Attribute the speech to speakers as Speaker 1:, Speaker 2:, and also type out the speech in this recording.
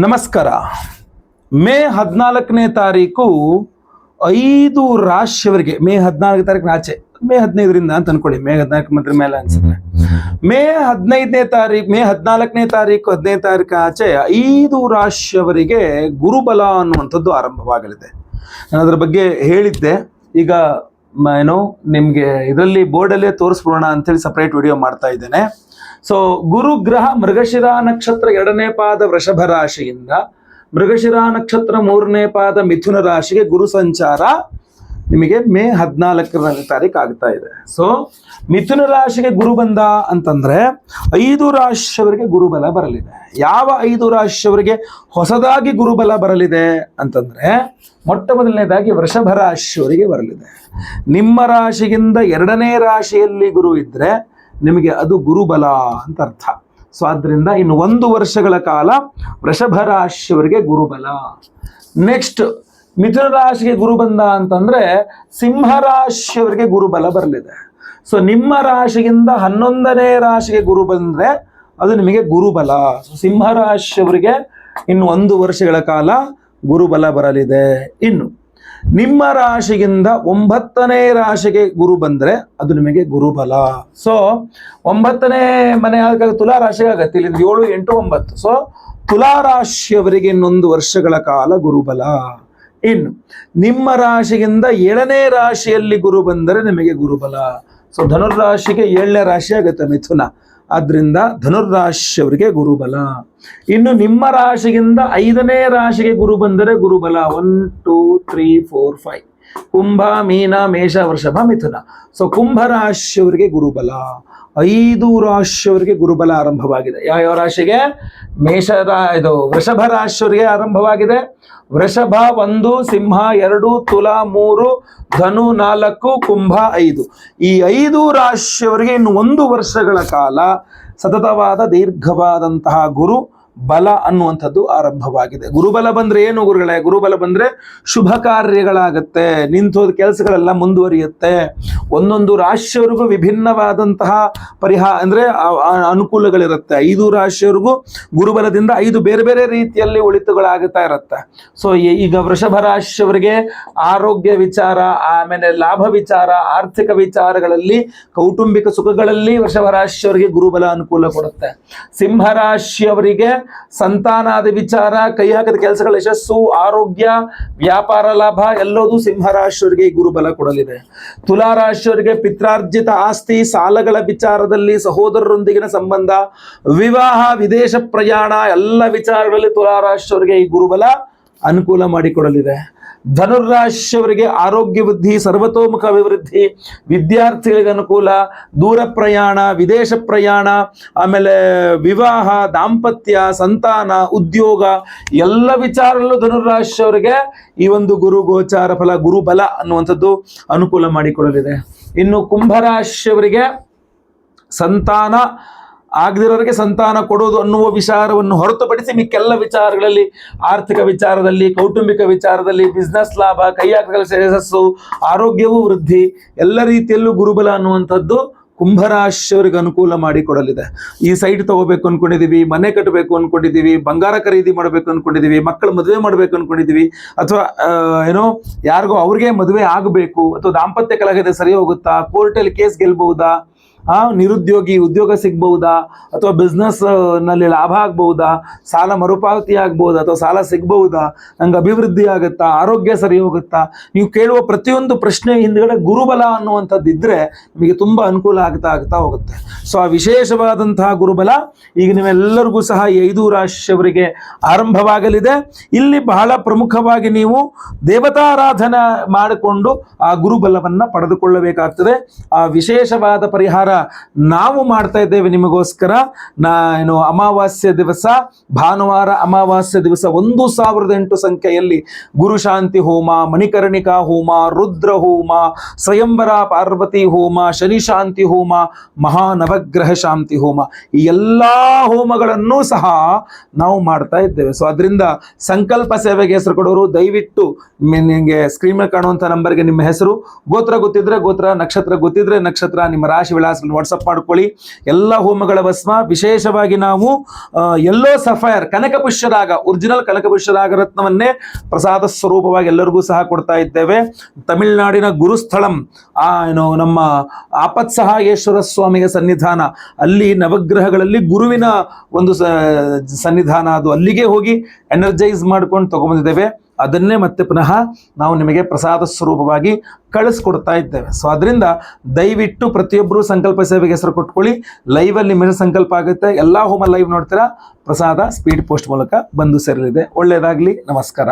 Speaker 1: ನಮಸ್ಕಾರ. ಮೇ 14ನೇ ತಾರೀಕು 5 ರಾಶಿಯವರಿಗೆ, ಮೇ 14 ತಾರೀಕು ಆಚೆ, ಮೇ 15ರಿಂದ ಅಂತ ಅನ್ಕೊಳ್ಳಿ, ಮೇ 14 ಮಾತ್ರ ಮೇಲೆ ಅನ್ಸುತ್ತೆ. ಮೇ 15ನೇ ತಾರೀಕು, ಮೇ 14ನೇ ತಾರೀಕು 15ನೇ ತಾರೀಕು ಆಚೆ 5 ರಾಶಿಯವರಿಗೆ ಗುರುಬಲ ಅನ್ನುವಂಥದ್ದು ಆರಂಭವಾಗಲಿದೆ. ನಾನು ಅದರ ಬಗ್ಗೆ ಹೇಳಿದ್ದೆ. ಈಗ ಏನು ನಿಮಗೆ ಇದರಲ್ಲಿ ಬೋರ್ಡಲ್ಲೇ ತೋರಿಸ್ಬಿಡೋಣ ಅಂತೇಳಿ ಸಪ್ರೇಟ್ ವಿಡಿಯೋ ಮಾಡ್ತಾ ಇದ್ದೇನೆ. ಸೊ ಗುರುಗ್ರಹ ಮೃಗಶಿರ ನಕ್ಷತ್ರ 2ನೇ ಪಾದ ವೃಷಭ ರಾಶಿಯಿಂದ ಮೃಗಶಿರ ನಕ್ಷತ್ರ 3ನೇ ಪಾದ ಮಿಥುನ ರಾಶಿಗೆ ಗುರು ಸಂಚಾರ ನಿಮಗೆ ಮೇ 14ನೇ ತಾರೀಕು ಆಗ್ತಾ ಇದೆ. ಸೊ ಮಿಥುನ ರಾಶಿಗೆ ಗುರು ಬಂದ ಅಂತಂದ್ರೆ 5 ರಾಶಿಯವರಿಗೆ ಗುರುಬಲ ಬರಲಿದೆ. ಯಾವ 5 ರಾಶಿಯವರಿಗೆ ಹೊಸದಾಗಿ ಗುರುಬಲ ಬರಲಿದೆ ಅಂತಂದ್ರೆ, ಮೊಟ್ಟ ಮೊದಲನೇದಾಗಿ ವೃಷಭ ರಾಶಿಯವರಿಗೆ ಬರಲಿದೆ. ನಿಮ್ಮ ರಾಶಿಗಿಂತ 2ನೇ ರಾಶಿಯಲ್ಲಿ ಗುರು ಇದ್ರೆ ನಿಮಗೆ ಅದು ಗುರುಬಲ ಅಂತ ಅರ್ಥ. ಸೊ ಆದ್ರಿಂದ ಇನ್ನು 1 ವರ್ಷಗಳ ಕಾಲ ವೃಷಭ ರಾಶಿಯವರಿಗೆ ಗುರುಬಲ. ನೆಕ್ಸ್ಟ್ ಮಿಥುನ ರಾಶಿಗೆ ಗುರು ಬಂದ ಅಂತಂದ್ರೆ ಸಿಂಹ ರಾಶಿಯವರಿಗೆ ಗುರುಬಲ ಬರಲಿದೆ. ಸೊ ನಿಮ್ಮ ರಾಶಿಗಿಂತ 11ನೇ ರಾಶಿಗೆ ಗುರು ಬಂದ್ರೆ ಅದು ನಿಮಗೆ ಗುರುಬಲ. ಸಿಂಹ ರಾಶಿಯವರಿಗೆ ಇನ್ನು 1 ವರ್ಷಗಳ ಕಾಲ ಗುರುಬಲ ಬರಲಿದೆ. ಇನ್ನು ನಿಮ್ಮ ರಾಶಿಗಿಂತ 9ನೇ ರಾಶಿಗೆ ಗುರು ಬಂದ್ರೆ ಅದು ನಿಮಗೆ ಗುರುಬಲ. ಸೊ 9ನೇ ಮನೆ ಆಗ ತುಲಾ ರಾಶಿಗೆ ಆಗತ್ತೆ, ಇಲ್ಲಿ 7, 8, 9. ಸೊ ತುಲಾ ರಾಶಿಯವರಿಗೆ ಇನ್ನೊಂದು ವರ್ಷಗಳ ಕಾಲ ಗುರುಬಲ. ಇನ್ನು ನಿಮ್ಮ ರಾಶಿಗಿಂತ 7ನೇ ರಾಶಿಯಲ್ಲಿ ಗುರು ಬಂದರೆ ನಿಮಗೆ ಗುರುಬಲ. ಸೊ ಧನುರ್ರಾಶಿಗೆ 7ನೇ ರಾಶಿ ಆಗುತ್ತೆ ಮಿಥುನ, ಆದ್ರಿಂದ ಧನುರ್ರಾಶಿಯವರಿಗೆ ಗುರುಬಲ. ಇನ್ನು ನಿಮ್ಮ ರಾಶಿಗಿಂತ 5ನೇ ರಾಶಿಗೆ ಗುರು ಬಂದರೆ ಗುರುಬಲ. 1, 2, 3, 4, 5. ಕುಂಭ, ಮೀನ, ಮೇಷ, ವೃಷಭ, ಮಿಥುನ. ಸೊ ಕುಂಭ ರಾಶಿಯವರಿಗೆ ಗುರುಬಲ. 5 ರಾಶಿಯವರಿಗೆ ಗುರುಬಲ ಆರಂಭವಾಗಿದೆ. ಯಾವ ರಾಶಿಗೆ? ಇದು ವೃಷಭ ರಾಶಿಯವರಿಗೆ ಆರಂಭವಾಗಿದೆ. ವೃಷಭ 1, ಸಿಂಹ 2, ತುಲಾ 3, ಧನು 4, ಕುಂಭ 5. ಈ 5 ರಾಶಿಯವರಿಗೆ ಇನ್ನು 1 ವರ್ಷಗಳ ಕಾಲ ಸತತವಾದ ದೀರ್ಘವಾದಂತಹ ಗುರು ಬಲ ಅನ್ನುವಂಥದ್ದು ಆರಂಭವಾಗಿದೆ. ಗುರುಬಲ ಬಂದ್ರೆ ಏನು ಗುರುಗಳೇ? ಗುರುಬಲ ಬಂದ್ರೆ ಶುಭ ಕಾರ್ಯಗಳಾಗತ್ತೆ, ನಿಂತೋದ ಕೆಲಸಗಳೆಲ್ಲ ಮುಂದುವರಿಯುತ್ತೆ. ಒಂದೊಂದು ರಾಶಿಯವರಿಗೂ ವಿಭಿನ್ನವಾದಂತಹ ಅಂದ್ರೆ ಅನುಕೂಲಗಳಿರುತ್ತೆ. 5 ರಾಶಿಯವರಿಗೂ ಗುರುಬಲದಿಂದ 5 ಬೇರೆ ಬೇರೆ ರೀತಿಯಲ್ಲಿ ಒಳಿತುಗಳಾಗುತ್ತಾ ಇರುತ್ತೆ. ಸೊ ಈಗ ವೃಷಭ ರಾಶಿಯವರಿಗೆ ಆರೋಗ್ಯ ವಿಚಾರ, ಆಮೇಲೆ ಲಾಭ ವಿಚಾರ, ಆರ್ಥಿಕ ವಿಚಾರಗಳಲ್ಲಿ, ಕೌಟುಂಬಿಕ ಸುಖಗಳಲ್ಲಿ ವೃಷಭ ರಾಶಿಯವರಿಗೆ ಗುರುಬಲ ಅನುಕೂಲ ಕೊಡುತ್ತೆ. ಸಿಂಹ ರಾಶಿಯವರಿಗೆ ಸಂತಾನಾದಿ ವಿಚಾರ, ಕೈ ಹಾಕಿದ ಕೆಲಸಗಳ ಯಶಸ್ಸು, ಆರೋಗ್ಯ, ವ್ಯಾಪಾರ ಲಾಭ ಎಲ್ಲದೂ ಸಿಂಹರಾಶಿಯವರಿಗೆ ಗುರುಬಲ ಕೊಡಲಿದೆ. ತುಲಾ ರಾಶಿಯವರಿಗೆ ಪಿತ್ರಾರ್ಜಿತ ಆಸ್ತಿ, ಸಾಲಗಳ ವಿಚಾರದಲ್ಲಿ, ಸಹೋದರರೊಂದಿಗಿನ ಸಂಬಂಧ, ವಿವಾಹ, ವಿದೇಶ ಪ್ರಯಾಣ ಎಲ್ಲ ವಿಚಾರಗಳಲ್ಲಿ ತುಲಾ ರಾಶಿಯವರಿಗೆ ಈ ಗುರುಬಲ ಅನುಕೂಲ ಮಾಡಿಕೊಡಲಿದೆ. ಧನುರ್ರಾಶಿಯವರಿಗೆ ಆರೋಗ್ಯ ವೃದ್ಧಿ, ಸರ್ವತೋಮುಖ ಅಭಿವೃದ್ಧಿ, ವಿದ್ಯಾರ್ಥಿಗಳಿಗೆ ಅನುಕೂಲ, ದೂರ ಪ್ರಯಾಣ, ವಿದೇಶ ಪ್ರಯಾಣ, ಆಮೇಲೆ ವಿವಾಹ, ದಾಂಪತ್ಯ, ಸಂತಾನ, ಉದ್ಯೋಗ ಎಲ್ಲ ವಿಚಾರದಲ್ಲೂ ಧನುರ್ರಾಶಿಯವರಿಗೆ ಈ ಒಂದು ಗುರು ಗೋಚಾರ ಫಲ, ಗುರುಬಲ ಅನ್ನುವಂಥದ್ದು ಅನುಕೂಲ ಮಾಡಿಕೊಳ್ಳಲಿದೆ. ಇನ್ನು ಕುಂಭರಾಶಿಯವರಿಗೆ ಸಂತಾನ ಆಗದಿರೋರಿಗೆ ಸಂತಾನ ಕೊಡೋದು ಅನ್ನುವ ವಿಚಾರವನ್ನು ಹೊರತುಪಡಿಸಿ ಮಿಕ್ಕೆಲ್ಲ ವಿಚಾರಗಳಲ್ಲಿ, ಆರ್ಥಿಕ ವಿಚಾರದಲ್ಲಿ, ಕೌಟುಂಬಿಕ ವಿಚಾರದಲ್ಲಿ, ಬಿಸ್ನೆಸ್ ಲಾಭ, ಕೈಯಾಟ ಯಶಸ್ಸು, ಆರೋಗ್ಯವೂ ವೃದ್ಧಿ, ಎಲ್ಲ ರೀತಿಯಲ್ಲೂ ಗುರುಬಲ ಅನ್ನುವಂಥದ್ದು ಕುಂಭರಾಶಿಯವರಿಗೆ ಅನುಕೂಲ ಮಾಡಿಕೊಡಲಿದೆ. ಈ ಸೈಟ್ ತಗೋಬೇಕು ಅನ್ಕೊಂಡಿದೀವಿ, ಮನೆ ಕಟ್ಟಬೇಕು ಅನ್ಕೊಂಡಿದೀವಿ, ಬಂಗಾರ ಖರೀದಿ ಮಾಡಬೇಕು ಅನ್ಕೊಂಡಿದೀವಿ, ಮಕ್ಕಳು ಮದುವೆ ಮಾಡಬೇಕು ಅನ್ಕೊಂಡಿದೀವಿ, ಅಥವಾ ಯಾರಿಗೋ ಅವ್ರಿಗೆ ಮದುವೆ ಆಗಬೇಕು, ಅಥವಾ ದಾಂಪತ್ಯ ಕಲಹದ ಸರಿ ಹೋಗುತ್ತಾ, ಕೋರ್ಟಲ್ಲಿ ಕೇಸ್ ಗೆಲ್ಬಹುದಾ, ನಿರುದ್ಯೋಗಿ ಉದ್ಯೋಗ ಸಿಗ್ಬಹುದಾ, ಅಥವಾ ಬಿಸ್ನೆಸ್ ನಲ್ಲಿ ಲಾಭ ಆಗ್ಬಹುದಾ, ಸಾಲ ಮರುಪಾವತಿ ಆಗ್ಬಹುದಾ, ಅಥವಾ ಸಾಲ ಸಿಗ್ಬಹುದಾ, ನಂಗೆ ಅಭಿವೃದ್ಧಿ ಆಗುತ್ತಾ, ಆರೋಗ್ಯ ಸರಿ ಹೋಗುತ್ತಾ, ನೀವು ಕೇಳುವ ಪ್ರತಿಯೊಂದು ಪ್ರಶ್ನೆ ಹಿಂದ್ಗಡೆ ಗುರುಬಲ ಅನ್ನುವಂಥದ್ದು ಇದ್ರೆ ನಿಮಗೆ ತುಂಬಾ ಅನುಕೂಲ ಆಗ್ತಾ ಹೋಗುತ್ತೆ. ಸೊ ಆ ವಿಶೇಷವಾದಂತಹ ಗುರುಬಲ ಈಗ ನೀವೆಲ್ಲರಿಗೂ ಸಹ ಈ 5 ರಾಶಿಯವರಿಗೆ ಆರಂಭವಾಗಲಿದೆ. ಇಲ್ಲಿ ಬಹಳ ಪ್ರಮುಖವಾಗಿ ನೀವು ದೇವತಾರಾಧನೆ ಮಾಡಿಕೊಂಡು ಆ ಗುರುಬಲವನ್ನ ಪಡೆದುಕೊಳ್ಳಬೇಕಾಗ್ತದೆ. ಆ ವಿಶೇಷವಾದ ಪರಿಹಾರ ನಾವು ಮಾಡ್ತಾ ಇದ್ದೇವೆ ನಿಮಗೋಸ್ಕರ. ಅಮಾವಾಸ್ಯ ದಿವಸ, ಭಾನುವಾರ ಅಮಾವಾಸ್ಯ ದಿವಸ 1008 ಸಂಖ್ಯೆಯಲ್ಲಿ ಗುರು ಶಾಂತಿ ಹೋಮ, ಮಣಿಕರ್ಣಿಕಾ ಹೋಮ, ರುದ್ರ ಹೋಮ, ಸ್ವಯಂವರ ಪಾರ್ವತಿ ಹೋಮ, ಶನಿ ಶಾಂತಿ ಹೋಮ, ಮಹಾನವಗ್ರಹ ಶಾಂತಿ ಹೋಮ, ಈ ಎಲ್ಲಾ ಹೋಮಗಳನ್ನು ಸಹ ನಾವು ಮಾಡ್ತಾ ಇದ್ದೇವೆ. ಸೊ ಅದರಿಂದ ಸಂಕಲ್ಪ ಸೇವೆಗೆ ಹೆಸರು ಕೊಡೋರು ದಯವಿಟ್ಟು ನಿಮಗೆ ಸ್ಕ್ರೀನ್ ಮೇಲೆ ಕಾಣುವಂತ ನಂಬರ್ಗೆ ನಿಮ್ಮ ಹೆಸರು, ಗೋತ್ರ ಗೊತ್ತಿದ್ರೆ ಗೋತ್ರ, ನಕ್ಷತ್ರ ಗೊತ್ತಿದ್ರೆ ನಕ್ಷತ್ರ, ನಿಮ್ಮ ರಾಶಿ ವಿಳಾಸ ವಾಟ್ಸಪ್ ಮಾಡ್ಕೊಳ್ಳಿ. ಎಲ್ಲ ಹೋಮಗಳ ಭಸ್ಮ ವಿಶೇಷವಾಗಿ ನಾವು ಎಲ್ಲೋ ಸಫೈರ್ ಕನಕಪುಷ್ಯರಾಗ, ಒರಿಜಿನಲ್ ಕನಕಪುಷ್ಯರಾಗ ರತ್ನವನ್ನೇ ಪ್ರಸಾದ ಸ್ವರೂಪವಾಗಿ ಎಲ್ಲರಿಗೂ ಸಹ ಕೊಡ್ತಾ ಇದ್ದೇವೆ. ತಮಿಳುನಾಡಿನ ಗುರುಸ್ಥಳಂ ನಮ್ಮ ಆಪತ್ ಸಹಾಯೇಶ್ವರ ಸ್ವಾಮಿಯ ಸನ್ನಿಧಾನ, ಅಲ್ಲಿ ನವಗ್ರಹಗಳಲ್ಲಿ ಗುರುವಿನ ಒಂದು ಸನ್ನಿಧಾನ, ಅದು ಅಲ್ಲಿಗೆ ಹೋಗಿ ಎನರ್ಜೈಸ್ ಮಾಡ್ಕೊಂಡು ತಗೊಂಡ್ಬಂದಿದ್ದೇವೆ. ಅದನ್ನೇ ಮತ್ತೆ ಪುನಃ ನಾವು ನಿಮಗೆ ಪ್ರಸಾದ ಸ್ವರೂಪವಾಗಿ ಕಳಿಸ್ಕೊಡ್ತಾ ಇದ್ದೇವೆ. ಸೊ ಅದರಿಂದ ದಯವಿಟ್ಟು ಪ್ರತಿಯೊಬ್ಬರು ಸಂಕಲ್ಪ ಸೇವೆಗೆ ಹೆಸರು ಕೊಟ್ಕೊಳ್ಳಿ. ಲೈವಲ್ಲಿ ನಿಮಗೆ ಸಂಕಲ್ಪ ಆಗುತ್ತೆ. ಎಲ್ಲ ಹೋಮ ಲೈವ್ ನೋಡ್ತೀರಾ, ಪ್ರಸಾದ ಸ್ಪೀಡ್ ಪೋಸ್ಟ್ ಮೂಲಕ ಬಂದು ಸೇರಲಿದೆ. ಒಳ್ಳೆಯದಾಗಲಿ. ನಮಸ್ಕಾರ.